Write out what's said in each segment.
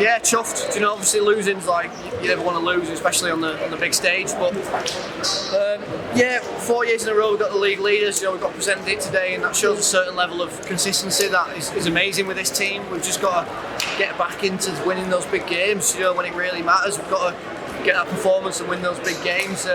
Yeah, chuffed. You know, obviously losing's like you never want to lose, especially on the big stage. But yeah, 4 years in a row we've got the league leaders. You know, we've got presented it today, and that shows a certain level of consistency that is amazing with this team. We've just got to get back into winning those big games. You know, when it really matters, we've got to get that performance and win those big games.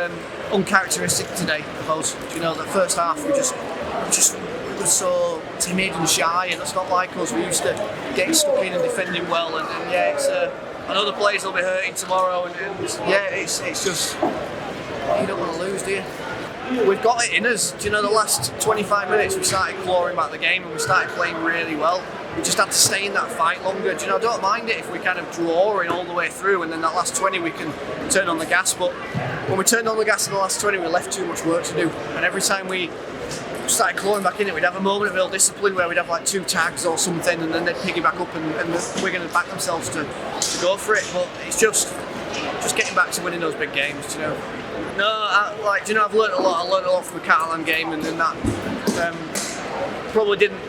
Uncharacteristic today, I suppose. You know, the first half we were so timid and shy, and it's not like us. We used to get stuck in and defending well, and yeah, it's I know the players will be hurting tomorrow, and yeah, it's just you don't want to lose, do you? We've got it in us. Do you know, the last 25 minutes we started clawing back the game and we started playing really well. We just had to stay in that fight longer. Do you know, I don't mind it if we kind of draw in all the way through, and then that last 20 we can turn on the gas. But when we turned on the gas in the last 20, we left too much work to do. And every time we started clawing back in it, we'd have a moment of ill discipline where we'd have like 2 tags or something, and then they'd pick it back up, and we're going to back themselves to go for it. But it's just getting back to winning those big games, you know. No, I've learned a lot. I learned a lot from the Catalan game, and then that probably didn't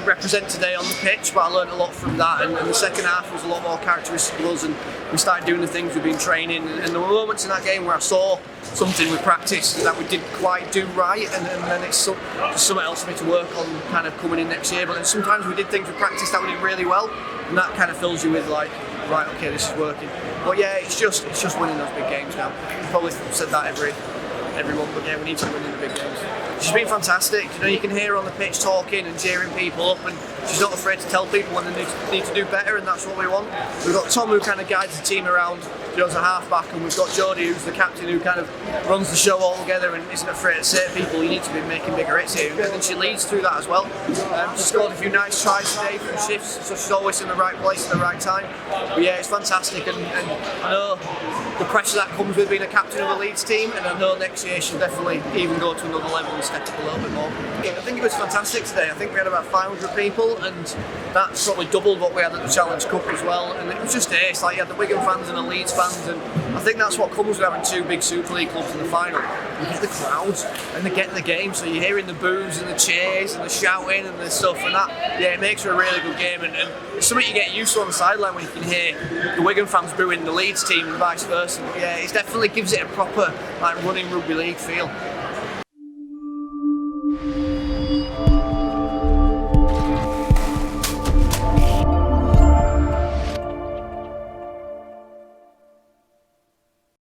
represent today on the pitch, but I learned a lot from that. And the second half was a lot more characteristic of us, and we started doing the things we've been training. And there were moments in that game where I saw something we practiced that we didn't quite do right, and then it's just something else for me to work on, kind of coming in next year. But then sometimes we did things we practiced that we did really well, and that kind of fills you with like, right, okay, this is working. But yeah, it's just winning those big games now. I've probably said that everyone, but yeah, we need to win in the big games. She's been fantastic. You know, you can hear her on the pitch talking and cheering people up, and she's not afraid to tell people when they need to do better, and that's what we want. We've got Tom, who kind of guides the team around, you know, as a half-back, and we've got Jodie, who's the captain, who kind of runs the show all together and isn't afraid to say to people, you need to be making bigger hits here, and then she leads through that as well. She scored a few nice tries today from shifts, so she's always in the right place at the right time. But yeah, it's fantastic, and I know the pressure that comes with being a captain of a Leeds team, and I know next year she'll definitely even go to another level and step up a little bit more. I think it was fantastic today. I think we had about 500 people, and that's probably doubled what we had at the Challenge Cup as well, and it was just ace. Like, you had the Wigan fans and the Leeds fans, and I think that's what comes with having 2 big Super League clubs in the final. You get the crowds, and they're getting the game, so you're hearing the boos and the cheers and the shouting and the stuff, and that, yeah, it makes for a really good game, and it's something you get used to on the sideline when you can hear the Wigan fans booing the Leeds team and vice versa. But yeah, it definitely gives it a proper like running rugby league feel.